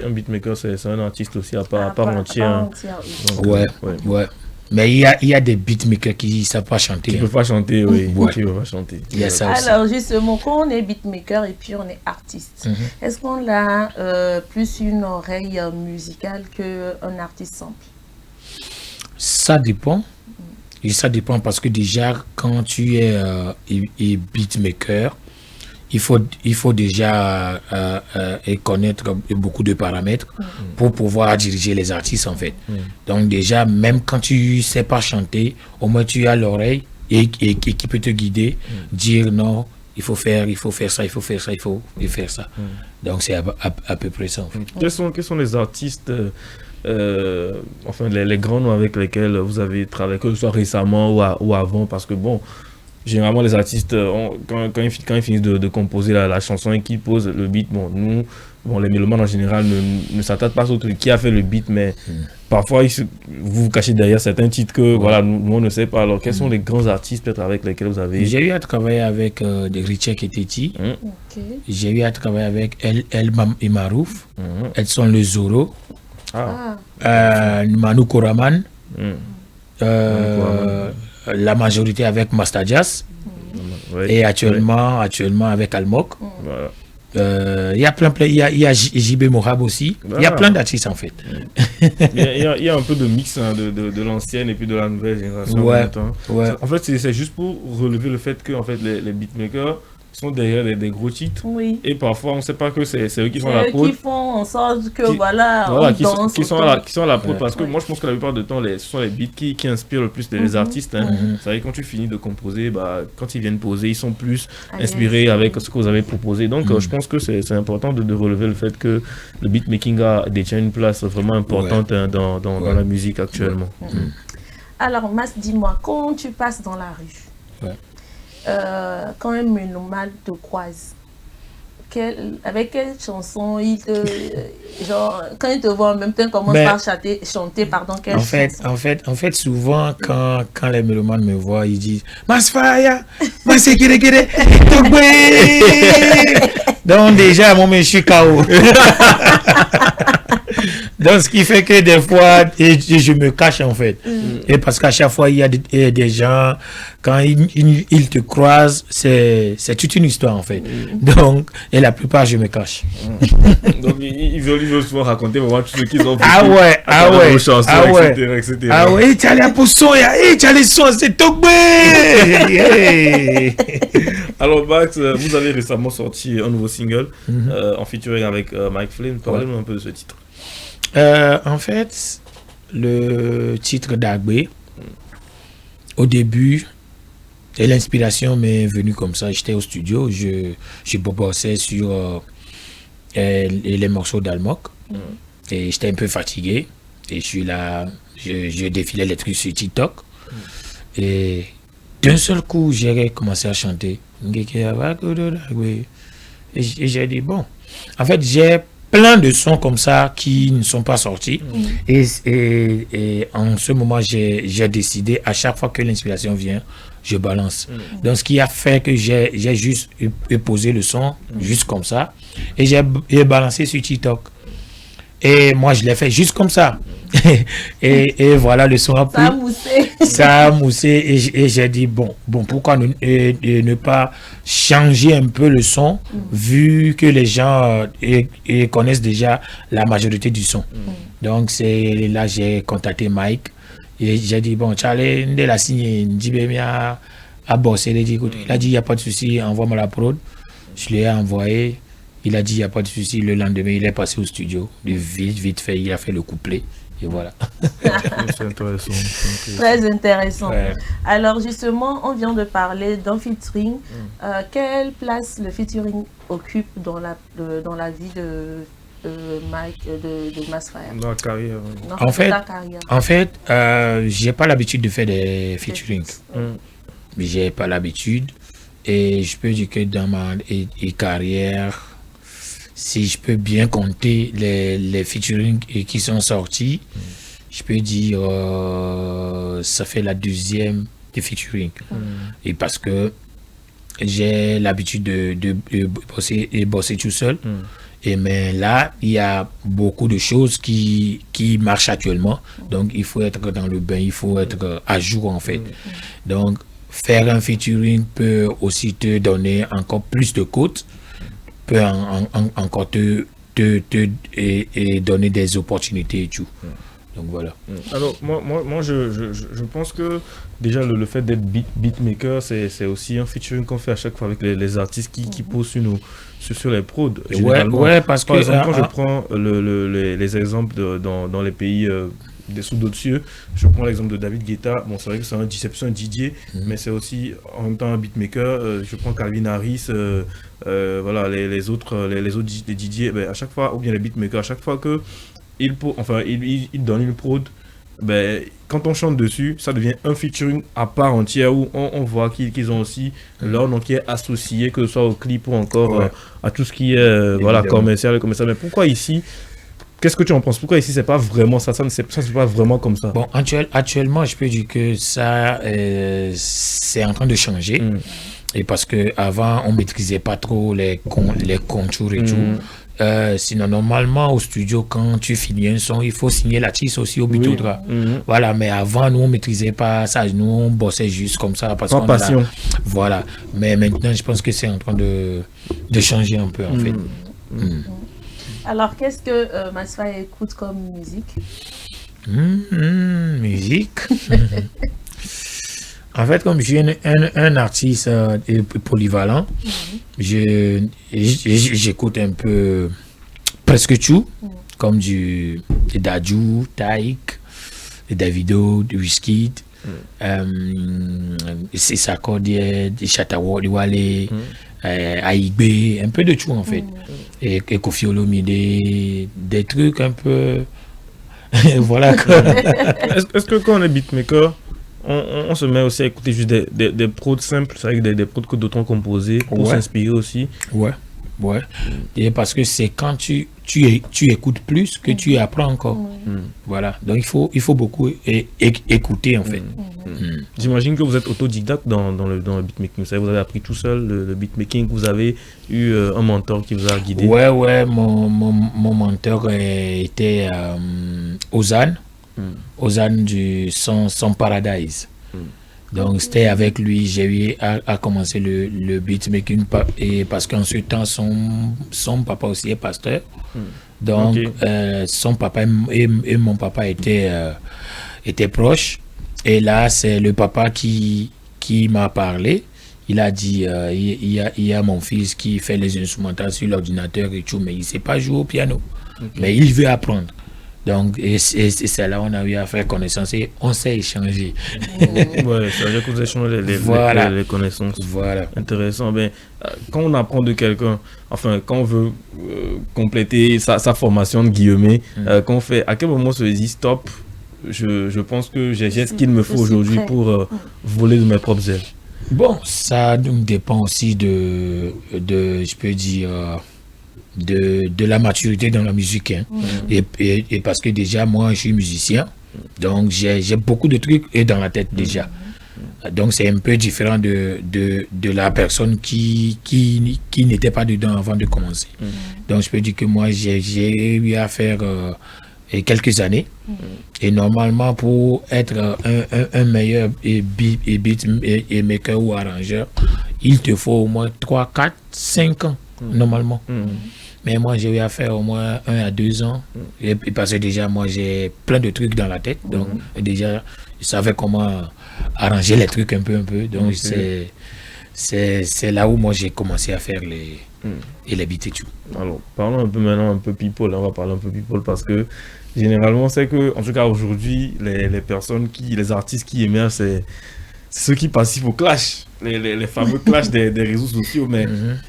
un beatmaker, c'est un artiste aussi à part entière. Ouais. Mais il y a des beatmakers qui ne savent pas chanter. Qui ne peuvent pas chanter, oui. Ouais. Qui ne peuvent pas chanter. Il y a ça aussi. Alors justement, quand on est beatmaker et puis on est artiste, est-ce qu'on a plus une oreille musicale qu'un artiste simple? Ça dépend. Et ça dépend parce que déjà, quand tu es beatmaker, il faut déjà connaître beaucoup de paramètres pour pouvoir diriger les artistes en fait. Donc déjà, même quand tu ne sais pas chanter, au moins tu as l'oreille et qui peut te guider, dire non, il faut faire ça, il faut faire ça, il faut faire ça. Donc c'est à peu près ça en fait. Quels sont les artistes, enfin les grands noms avec lesquels vous avez travaillé, que ce soit récemment ou avant, parce que bon, généralement les artistes, quand ils finissent de composer la chanson et qu'ils posent le beat, bon, les mélomanes en général ne s'attardent pas sur qui a fait le beat, mais parfois vous vous cachez derrière certains titres que voilà, nous on ne sait pas. Alors quels sont les grands artistes peut-être avec lesquels vous avez... J'ai eu à travailler avec Richie Keteti, j'ai eu à travailler avec El Marouf, Edson Le Zoro, Manu Koraman, la majorité avec Master Jazz, et actuellement avec Almok. Il y a il y a JB Mohab aussi. Il y a plein d'artistes en fait. Il y a un peu de mix de l'ancienne et puis de la nouvelle génération. En fait, c'est juste pour relever le fait que en fait, les beatmakers sont derrière des gros titres. Et parfois, on ne sait pas que c'est eux qui sont à la prod. Qui font en sorte que on danse. Qui sont à la prod. Parce que moi, je pense que la plupart du temps, ce sont les beats qui inspirent le plus les artistes. C'est vrai que quand tu finis de composer, quand ils viennent poser, ils sont plus inspirés avec ce que vous avez proposé. Donc, je pense que c'est important de relever le fait que le beatmaking détient une place vraiment importante dans la musique actuellement. Alors, Mas, dis-moi, quand tu passes dans la rue, quand un mélomane te croise, avec quelle chanson il te... genre, quand il te voit en même temps, commence par chanter, quelle chanson? En fait, souvent, quand les mélomanes me voient, ils disent « Masfaya, Masekere, donc déjà, moi, je suis KO. Donc, ce qui fait que des fois, je me cache en fait. Et parce qu'à chaque fois, il y a des gens, quand ils te croisent, c'est toute une histoire en fait. Donc, et la plupart, je me cache. Donc, ils veulent souvent raconter tout ce qu'ils ont fait. Et tu as les poissons, et tu as les sons, c'est tombé. Alors, Max, vous avez récemment sorti un nouveau single en featuring avec Mike Flynn. Parlez-nous un peu de ce titre. En fait, le titre d'Agbé, au début, et l'inspiration m'est venue comme ça. J'étais au studio, je bossais sur les morceaux d'Almok, et j'étais un peu fatigué. Et je suis là, je défilais les trucs sur TikTok, et d'un seul coup, j'ai commencé à chanter. Et j'ai dit, bon, en fait, j'ai plein de sons comme ça qui ne sont pas sortis. Et en ce moment, j'ai décidé, à chaque fois que l'inspiration vient, je balance. Donc, ce qui a fait que j'ai juste posé le son, juste comme ça, et j'ai balancé sur TikTok. Et moi, je l'ai fait juste comme ça. et voilà, le son a pris. Ça a moussé. Et j'ai dit, bon, pourquoi ne pas changer un peu le son, vu que les gens connaissent déjà la majorité du son. Donc, c'est là j'ai contacté Mike. Et j'ai dit, bon, Charlie, on l'a signé, à bosser. Il a dit, il n'y a pas de souci, envoie-moi la prod. Je lui ai envoyé. Il a dit, il n'y a pas de souci. Le lendemain, il est passé au studio. Vite fait, il a fait le couplet. Et voilà. C'est intéressant. Très intéressant. Ouais. Alors, justement, on vient de parler d'un featuring. Quelle place le featuring occupe dans la vie de Mike, de Masfaya? Dans la carrière. En fait, j'ai pas l'habitude de faire des featuring. Mais j'ai pas l'habitude. Et je peux dire que dans ma carrière, si je peux bien compter les featuring qui sont sortis, je peux dire ça fait la deuxième de featuring. Et parce que j'ai l'habitude de bosser tout seul. Mais là, il y a beaucoup de choses qui marchent actuellement. Donc, il faut être dans le bain, il faut être à jour, en fait. Donc, faire un featuring peut aussi te donner encore plus de côtes, peut encore te donner des opportunités et tout. Donc, voilà. Alors, moi je pense que déjà le fait d'être beatmaker, c'est aussi un featuring qu'on fait à chaque fois avec les artistes qui posent sur les prods. Ouais, parce que... Par exemple, quand je prends les exemples dans les pays sous d'autres cieux, je prends l'exemple de David Guetta. Bon, c'est vrai que c'est un DJ, mais c'est aussi en même temps un beatmaker. Je prends Calvin Harris, voilà, les autres DJ, à chaque fois, ou bien les beatmakers, à chaque fois que il donne une prod, quand on chante dessus, ça devient un featuring à part entière où on voit qu'ils ont aussi leur nom qui est associé, que ce soit au clip ou encore à tout ce qui est commercial. Mais pourquoi ici, qu'est-ce que tu en penses? Pourquoi ici c'est pas vraiment ça? Ça ne c'est pas vraiment comme ça. Bon, actuellement, je peux dire que ça, c'est en train de changer. Et parce qu'avant, on maîtrisait pas trop les contours et tout. Sinon, normalement, au studio, quand tu finis un son, il faut signer l'artiste aussi au Bitoudra. Voilà, mais avant, nous, on ne maîtrisait pas ça. Nous, on bossait juste comme ça. Parce qu'on passion. Voilà. Mais maintenant, je pense que c'est en train de changer un peu, en fait. Alors, qu'est-ce que Masfaya écoute comme musique? Musique En fait, comme je suis un artiste polyvalent, j'écoute un peu presque tout, comme du Dadju, Taïk, Davido, du Wizkid, c'est Sarkodie, des Chatawa, du Wale, Aïgbé, un peu de tout en fait. Et Kofi Olomide, des trucs un peu... voilà. Est-ce que quand on est beatmaker, on se met aussi à écouter juste des prods simples, c'est vrai que des prods que d'autres ont composés pour s'inspirer aussi? Ouais. Et parce que c'est quand tu écoutes plus que tu apprends encore. Voilà. Donc il faut beaucoup écouter en fait. J'imagine que vous êtes autodidacte dans le beatmaking. Vous avez appris tout seul le beatmaking. Vous avez eu un mentor qui vous a guidé? Ouais. Mon mentor était Ozan. Ozan du Son Paradise. Donc c'était avec lui j'ai eu à commencer le beatmaking et parce qu'en ce temps son papa aussi est pasteur. Donc son papa et mon papa étaient proches. Et là c'est le papa qui m'a parlé. Il a dit il y a mon fils qui fait les instrumentales sur l'ordinateur et tout, mais il ne sait pas jouer au piano. Mais il veut apprendre. Donc, et c'est là où on a eu à faire connaissance et on s'est échangé. Ouais, ça veut dire que vous échangez les connaissances. Voilà. Intéressant. Quand on apprend de quelqu'un, enfin, quand on veut compléter sa formation de guillemets, quand on fait, à quel moment on se dit stop, je pense que j'ai ce qu'il me faut aujourd'hui pour voler de mes propres ailes? Bon, ça dépend aussi je peux dire... de la maturité dans la musique et parce que déjà moi je suis musicien, donc j'ai beaucoup de trucs dans la tête déjà, donc c'est un peu différent de la personne qui n'était pas dedans avant de commencer. Donc je peux dire que moi j'ai eu à faire quelques années et normalement pour être un meilleur beatmaker ou arrangeur, il te faut au moins 3, 4, 5 ans normalement. Mais moi, j'ai eu à faire au moins 1 à 2 ans. Et parce que déjà, moi, j'ai plein de trucs dans la tête. Donc, déjà, je savais comment arranger les trucs un peu. Donc, c'est là où moi, j'ai commencé à faire les beats et tout. Alors, parlons un peu maintenant, un peu people. On va parler un peu people parce que généralement, c'est que, en tout cas, aujourd'hui, les artistes qui émergent, c'est ceux qui participent au clash. Les fameux clashs des réseaux sociaux, mais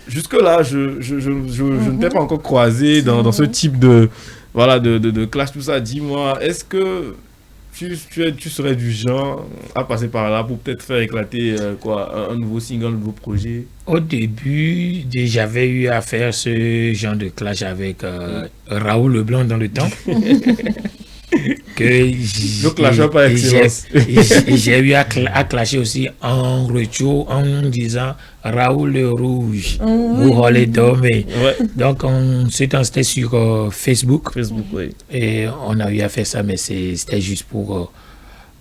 jusque-là, je ne t'ai pas encore croisé dans ce type de clash, tout ça. Dis-moi, est-ce que tu serais du genre à passer par là pour peut-être faire éclater un nouveau single, un nouveau projet? Au début, j'avais eu à faire ce genre de clash avec Raoul Leblanc dans le temps. que donc la choix par excellence. J'ai eu à clasher aussi en retour en disant Raoul le Rouge, vous allez dormir. Donc c'était sur Facebook, oui. Et on a eu à faire ça, mais c'était juste pour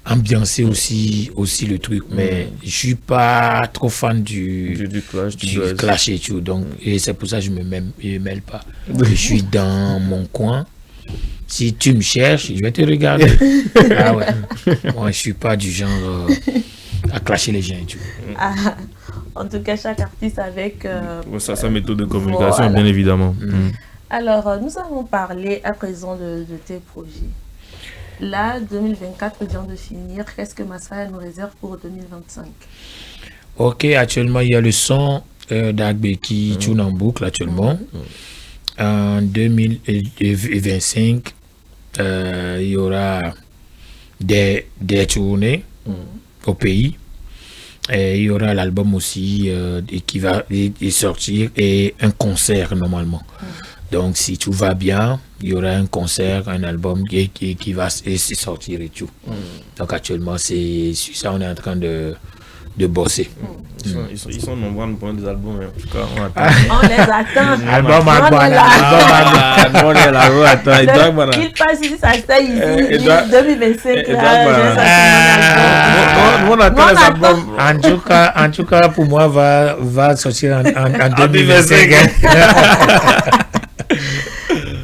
ambiancer aussi le truc, mais je suis pas trop fan du clash et tout, donc et c'est pour ça que je me mêle pas. Je suis dans mon coin. Si tu me cherches, je vais te regarder. Ah ouais. Moi, je suis pas du genre à clasher les gens et tout. En tout cas, chaque artiste avec sa méthode de communication, bien évidemment. Alors, nous avons parlé à présent de tes projets. Là, 2024 vient de finir. Qu'est-ce que Masfaya nous réserve pour 2025? Ok, actuellement, il y a le son d'Agbe qui tourne en boucle actuellement. En 2025, il y aura des tournées au pays. Et il y aura l'album aussi qui va sortir et un concert normalement. Donc, si tout va bien, il y aura un concert, un album qui va sortir et tout. Donc, actuellement, c'est sur ça on est en train de bosser. Ils sont nombreux à nous prendre des albums, en tout cas, on attend. On les attend. Album on est là, on attend. Il passe ici, ça se ici, 2025. On attend les albums. En tout cas, pour moi, va sortir en 2025.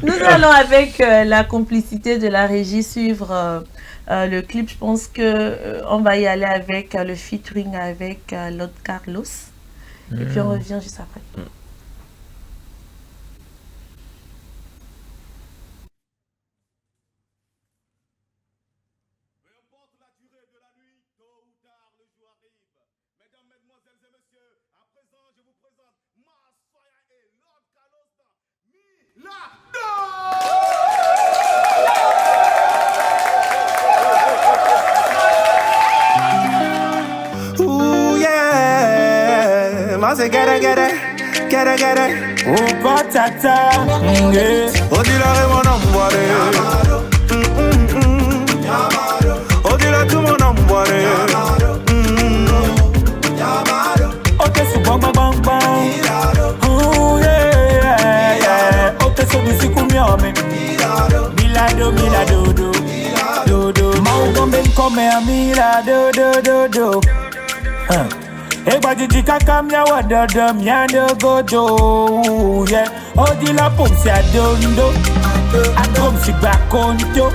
Nous allons avec la complicité de la régie suivre le clip. Je pense que on va y aller avec le featuring avec Lord Carlos. Et puis on revient juste après. Say get it. Oh, patata. Oh, dis-la, mon envoyé. Oh, dis-la, tout mon envoyé. Oh, t'es sous bang. Oh, yeah. Oh, t'es sous musique ou miame. Milado. Maugombe come a milado. Ebadiji kakamya wadada myando gojo yeah odi la pomsi adondo akom si bakonto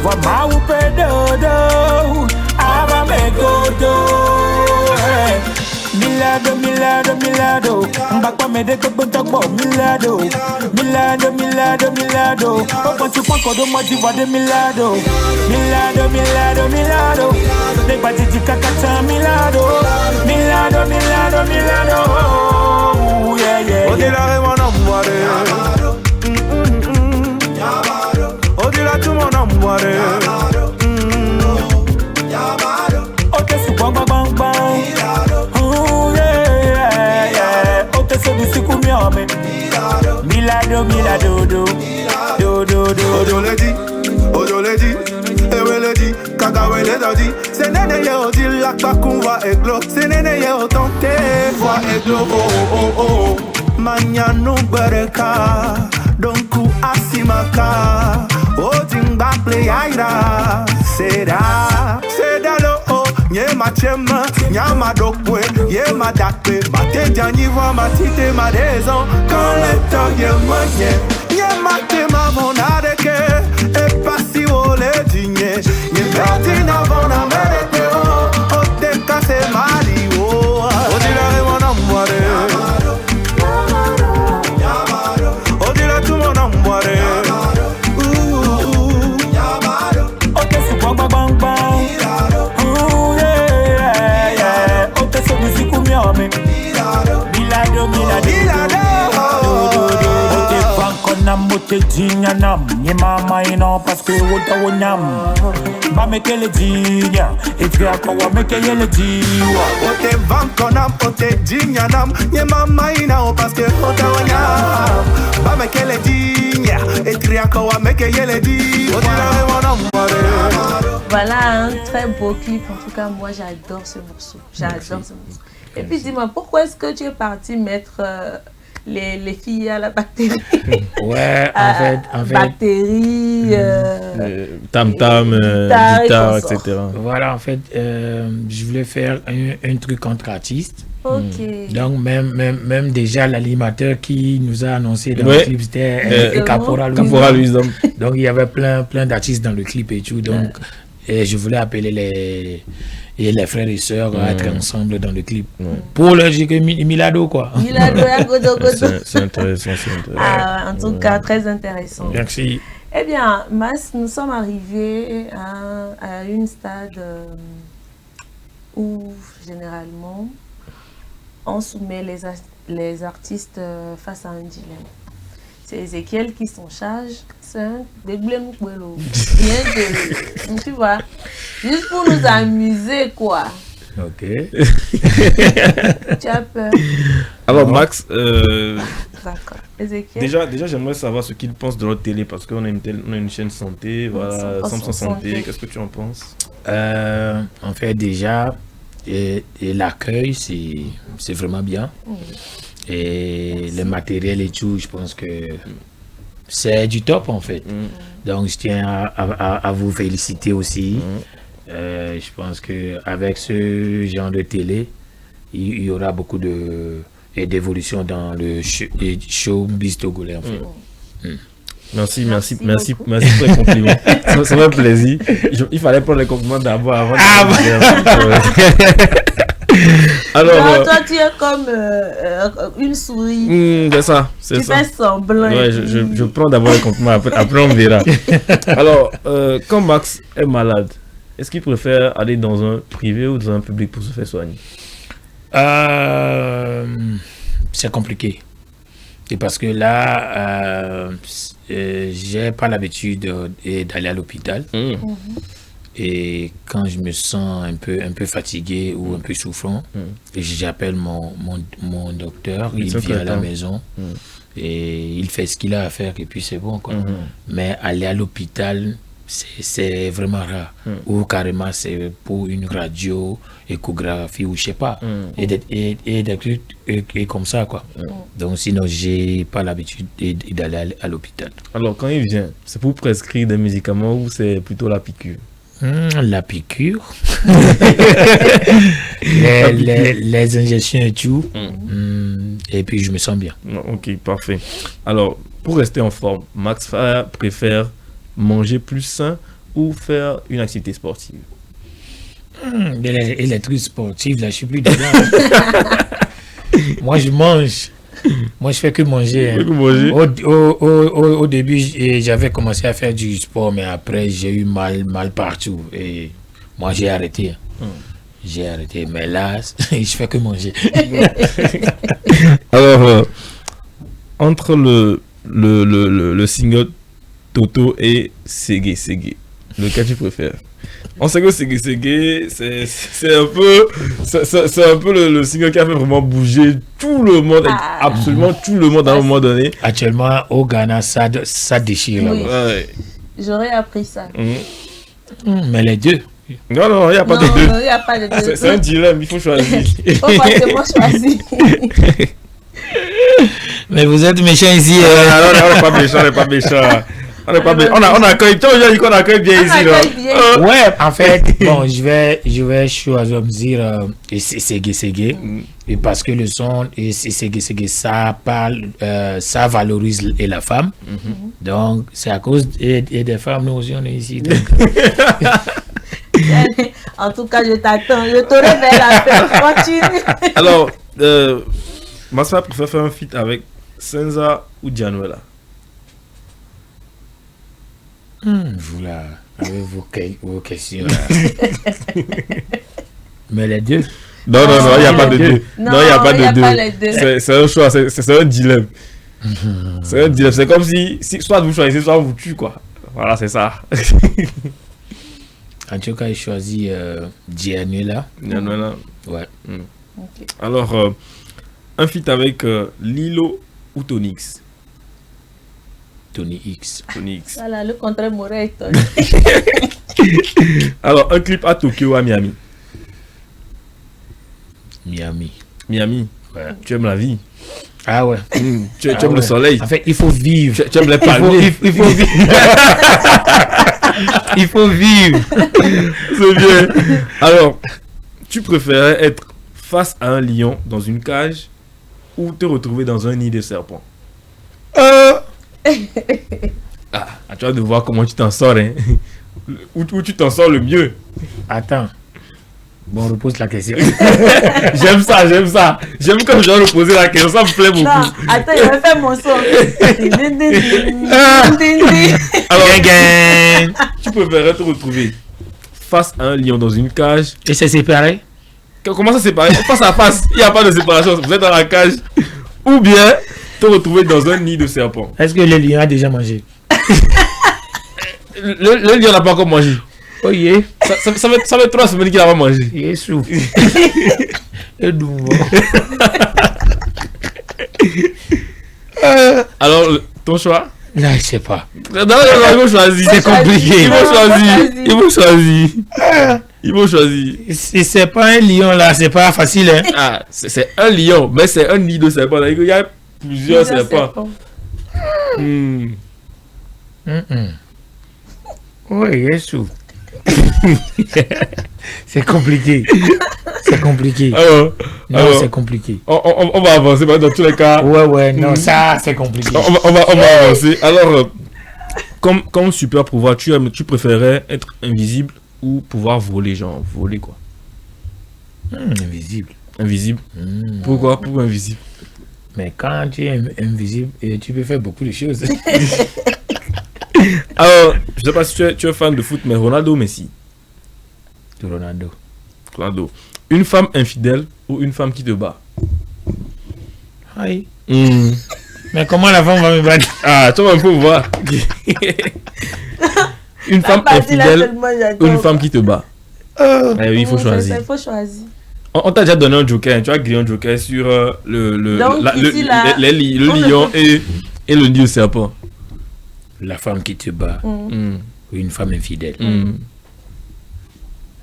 wa mau pedodo aba megodo milado mbakwa mede ko bontakbo milado opo tu pon kodo mo di vade milado ebadiji kakata milado yeah. Odila mon envoyé. Odila tout mon envoyé. Ote su bang. Oh yeah. Ote su musique ou miame. Milado. Ojo ledi. Ewe ledi. Kagawe ledi. C'est nene ye odi lakbakun va eglo. C'est nene ye otante va eglo. Oh. Manyanu bereka. Donku asimaka. Odingba play aira. Seda lo o. Nye machema. Nyama dokwe. Ye madakwe. Bate janyi va matite madezon. Quand le temps ye manye. Nye mate ma monadeke. E pasi ole dinye. Nye beti na vona mereke o. Ote kase mali o. Odila re mon envoyé. Odila tout mon envoyé. Ote su bang. Oh yeah. Ote su musique ou miame. Milado. Mote jinyanam, ni mama ino paske wota wonyam. Ba meke le jinya, etria kwa meke yele jiwa. Ote vankonam, ote jinyanam, ni mama ino paske wota wonyam. Ba meke le jinya, etria kwa meke yele jiwa. Odila re mon envoyé. Voilà un très beau clip. En tout cas, moi, j'adore ce morceau. J'adore ce morceau. Et puis, dis-moi, pourquoi est-ce que tu es parti mettre les filles à la bactérie? Ouais, en fait. Bactéries, tam-tam, guitare, etc. Voilà, en fait, je voulais faire un truc entre artistes. Ok. Donc, même déjà, l'animateur qui nous a annoncé dans le clip, c'était Caporal Wisdom. Donc, il y avait plein d'artistes dans le clip et tout. Donc, et je voulais appeler les frères et sœurs à être ensemble dans le clip. Pour le jeu Milado, quoi. Milado, c'est intéressant. En tout cas, très intéressant. Merci. Eh bien, Mas, nous sommes arrivés à une stade où, généralement, on soumet les artistes face à un dilemme. C'est Ezekiel qui s'en charge. C'est un déblème. Tu vois, juste pour nous amuser, quoi. Ok. Tu as peur? Alors, Max, d'accord. Ezekiel? Déjà j'aimerais savoir ce qu'il pense de notre télé parce qu'on a une chaîne santé, voilà, 100% santé. Qu'est-ce que tu en penses? En fait, déjà, et l'accueil, c'est vraiment bien. Et le matériel et tout, je pense que c'est du top, en fait. Donc, je tiens à vous féliciter aussi. Je pense qu'avec ce genre de télé, il y aura beaucoup d'évolution dans le showbiz togolais, en fait. Merci pour les compliments. Ça fait un plaisir. Il fallait prendre les compliments d'abord avant de Alors, toi, tu es comme une souris. C'est ça. Tu fais semblant. Ouais, je prends d'abord les compliments, après on verra. Alors, quand Max est malade, est-ce qu'il préfère aller dans un privé ou dans un public pour se faire soigner? C'est compliqué. Et parce que là, j'ai pas l'habitude d'aller à l'hôpital. Et quand je me sens un peu fatigué ou un peu souffrant, j'appelle mon docteur, il vient à la maison et il fait ce qu'il a à faire et puis c'est bon, quoi. Mais aller à l'hôpital, c'est vraiment rare. Ou carrément c'est pour une radio, échographie ou je sais pas. Et des trucs et comme ça, quoi. Donc sinon j'ai pas l'habitude d'aller à l'hôpital. Alors quand il vient, c'est pour prescrire des médicaments ou c'est plutôt la piqûre? La piqûre, les injections et tout, et puis je me sens bien. Ok, parfait. Alors, pour rester en forme, Max préfère manger plus sain ou faire une activité sportive? Et les trucs sportifs, là, je suis plus dedans. Moi, je mange. Moi, je fais que manger. Au début, j'avais commencé à faire du sport, mais après, j'ai eu mal partout. Et moi, j'ai arrêté. J'ai arrêté. Mais là, je fais que manger. Alors, entre le single Toto et Ségué, lequel tu préfères? On sait que Ségué, c'est un peu le single qui a fait vraiment bouger tout le monde, absolument tout le monde à un moment donné. Actuellement, au Ghana, ça déchire. Oui. J'aurais appris ça. Mais les deux. Non, il n'y a pas de deux. Non, il n'y a pas de deux. C'est un dilemme, il faut choisir. Il faut forcément choisir. Mais vous êtes méchants ici. On n'est pas méchants. On accueille, tu as dit qu'on accueille bien ici, là. Ouais, en fait, bon, je vais choisir me dire Ségué, et parce que le son et Ségué, ça parle, ça valorise la femme. Donc, c'est à cause des femmes, nous aussi, on est ici. En tout cas, je t'attends, je te révèle la fin. Continue. Alors, Massa préfère faire un feat avec Senza ou Dianuela? Vous là, avec vos questions là. Mais les deux. Non, il n'y a pas de deux. Non, il n'y a pas de deux. C'est un choix, c'est un dilemme. C'est un dilemme. C'est comme si soit vous choisissez, soit on vous tue, quoi. Voilà, c'est ça. En tout cas, il choisit Dianuela. Dianuela. Ouais. Okay. Alors, un feat avec Lilo ou Tony X? Tony X. Voilà, le contraire m'aurait étonné. Alors, un clip à Tokyo ou à Miami? Miami. Miami. Ouais. Tu aimes la vie. Ah ouais. Tu aimes le soleil. En fait, il faut vivre. Tu aimes les palmiers. Il faut vivre. Il faut vivre. C'est bien. Alors, tu préférais être face à un lion dans une cage ou te retrouver dans un nid de serpent? Tu vas devoir comment tu t'en sors. Hein. Où tu t'en sors le mieux. Attends. Bon, on repose la question. J'aime ça. J'aime quand je dois reposer la question. Ça me plaît beaucoup. Non, attends, il va faire mon son. Alors, tu préférais te retrouver face à un lion dans une cage. Et c'est séparé? Comment ça séparer? Face à face. Il n'y a pas de séparation. Vous êtes dans la cage. Ou bien te retrouver dans un nid de serpent. Est-ce que le lion a déjà mangé? Le lion n'a pas encore mangé. Oh yeah. Ça fait 3 semaines qu'il n'a pas mangé. Il est souffle. Et doux. Alors, ton choix? Non, je sais pas. Non, il faut choisir. C'est compliqué. Il faut choisir. Si c'est pas un lion là, c'est pas facile. Hein? Ah, c'est un lion, mais c'est un nid de serpent. Il y a plusieurs serpents. Oui, il est souffle. C'est compliqué. C'est compliqué. Alors, c'est compliqué. On va avancer dans tous les cas. Ouais, non, ça c'est compliqué. On va avancer. Alors, comme super pouvoir, tu préférais être invisible ou pouvoir voler, genre voler quoi? Invisible. Invisible. Pourquoi invisible? Mais quand tu es invisible, tu peux faire beaucoup de choses. Alors, je sais pas si tu es fan de foot, mais Ronaldo ou Messi? Ronaldo. Une femme infidèle ou une femme qui te bat? Oui. Mais comment la femme va me battre? Ah, tu vas un peu voir. Une femme infidèle ou une femme qui te bat? Oui, il faut choisir. Il faut choisir. On t'a déjà donné un joker. Tu as grillé un joker sur le lion et le nid au serpent. La femme qui te bat ou une femme infidèle.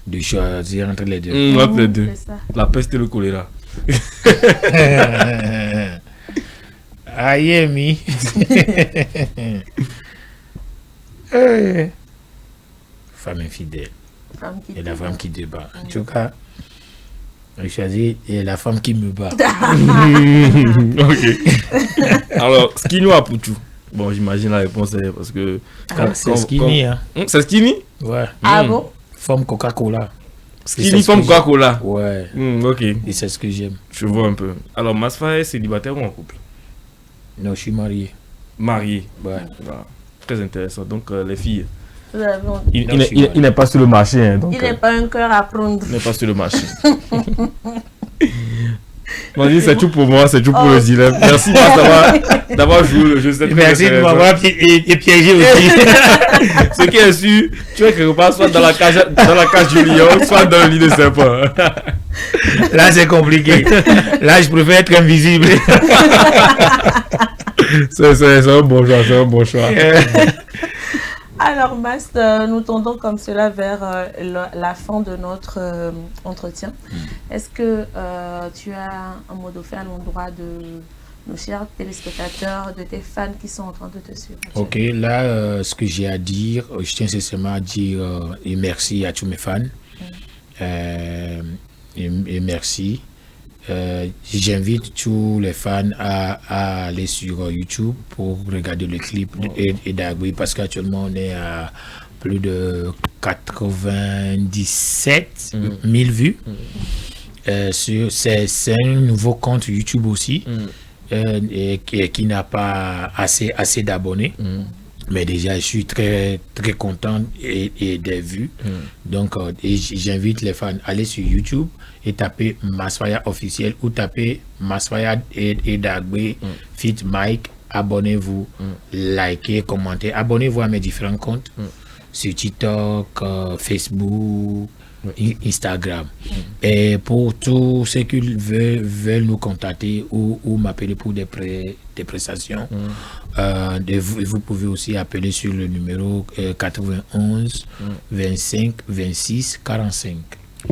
De choisir entre les deux. Entre les deux. La peste et le choléra. Aïe, mi. Femme infidèle. Et la femme qui te bat. En tout cas, je choisis la femme qui me bat. Ok. Alors, Skinny ou Apuchu? Bon, j'imagine la réponse est parce que... c'est Skinny, hein. C'est Skinny? Ouais. Ah bon? Forme Coca-Cola. Skinny forme Coca-Cola? Ouais. Ok. Et c'est ce que j'aime. Je vois un peu. Alors, Masfa est célibataire ou en couple? Non, je suis marié. Marié? Ouais. Voilà. Très intéressant. Donc, les filles... Bon. Il n'est pas sur le marché. Hein, donc, il n'est pas un cœur à prendre. Il n'est pas sur le marché. Vas-y, c'est tout pour moi, c'est tout pour le dilemme. Merci d'avoir joué le jeu. Merci de m'avoir piégé aussi. Ce qui est sûr, tu es quelque part soit dans la cage du lion, soit dans le lit de serpent. Là, c'est compliqué. Là, je préfère être invisible. C'est un bon choix, c'est un bon choix. Alors, Mast, nous tendons comme cela vers la fin de notre entretien. Est-ce que tu as un mot de fait à l'endroit de nos chers téléspectateurs, de tes fans qui sont en train de te suivre? Ok, là, ce que j'ai à dire, je tiens sincèrement à dire et merci à tous mes fans. Et merci. J'invite tous les fans à aller sur YouTube pour regarder le clip d'Edagwe parce qu'actuellement on est à plus de 97 000 vues. C'est un nouveau compte YouTube aussi et qui n'a pas assez d'abonnés. Mais déjà, je suis très, très content et des vues. Donc, j'invite les fans à aller sur YouTube et taper Masfaya officiel ou taper Masfaya et Dagbe Fit Mike. Abonnez-vous, likez, commentez. Abonnez-vous à mes différents comptes sur TikTok, Facebook, Instagram. Et pour tous ceux qui veulent nous contacter ou m'appeler pour des prestations, vous pouvez aussi appeler sur le numéro 91 25 26 45.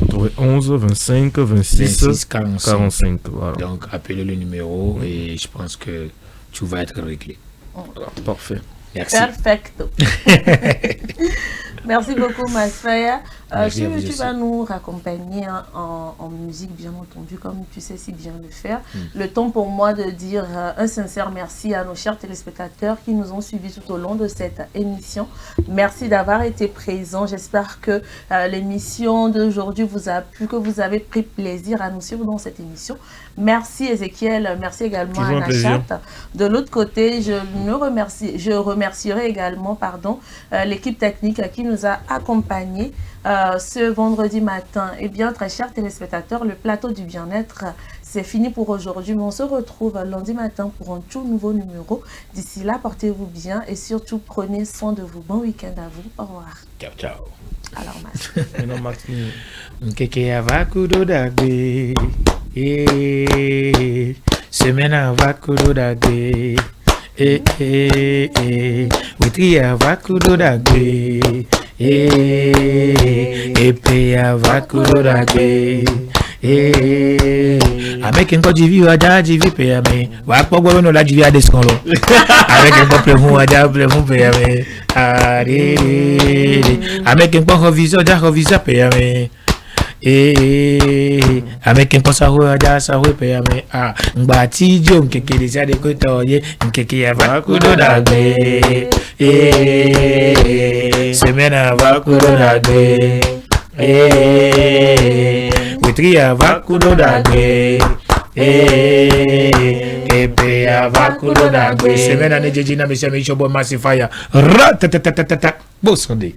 91 25 26 45. Voilà. Donc appelez le numéro et je pense que tout va être réglé. Parfait. Merci. Perfecto. Merci beaucoup, Masfaya. Tu vas nous raccompagner en musique, bien entendu, comme tu sais si bien le faire. Le temps pour moi de dire un sincère merci à nos chers téléspectateurs qui nous ont suivis tout au long de cette émission. Merci d'avoir été présents. J'espère que l'émission d'aujourd'hui vous a plu, que vous avez pris plaisir à nous suivre dans cette émission. Merci Ézéchiel, merci également à Nachat. De l'autre côté, je remercierai également l'équipe technique qui nous a accompagnés ce vendredi matin. Et bien, très chers téléspectateurs, le plateau du bien-être, c'est fini pour aujourd'hui, mais on se retrouve lundi matin pour un tout nouveau numéro. D'ici là, portez-vous bien et surtout, prenez soin de vous. Bon week-end à vous. Au revoir. Ciao, ciao. Alors, Max. Nkeke avakudo dagbe. Semaine avakudo dagbe. Witri avakudo dagbe. Epe avakudo dagbe. Avec un jivi wada jivi payame wa pogbo no la jivi adeskan lo avec un peuple mu wada plemu payame avec un pon visa da visa payame avec un posa ho wada sa ho payame ngba ti jo nkekele sa de ko to ye nkeke avakudo dagbe semaine avakudo dagbe Witri avakudo dagbe. Epe avakudo dagbe. Semaine année Jejina Monsieur Michobo Massifaya. Ra ta ta ta ta ta. Beau Sunday.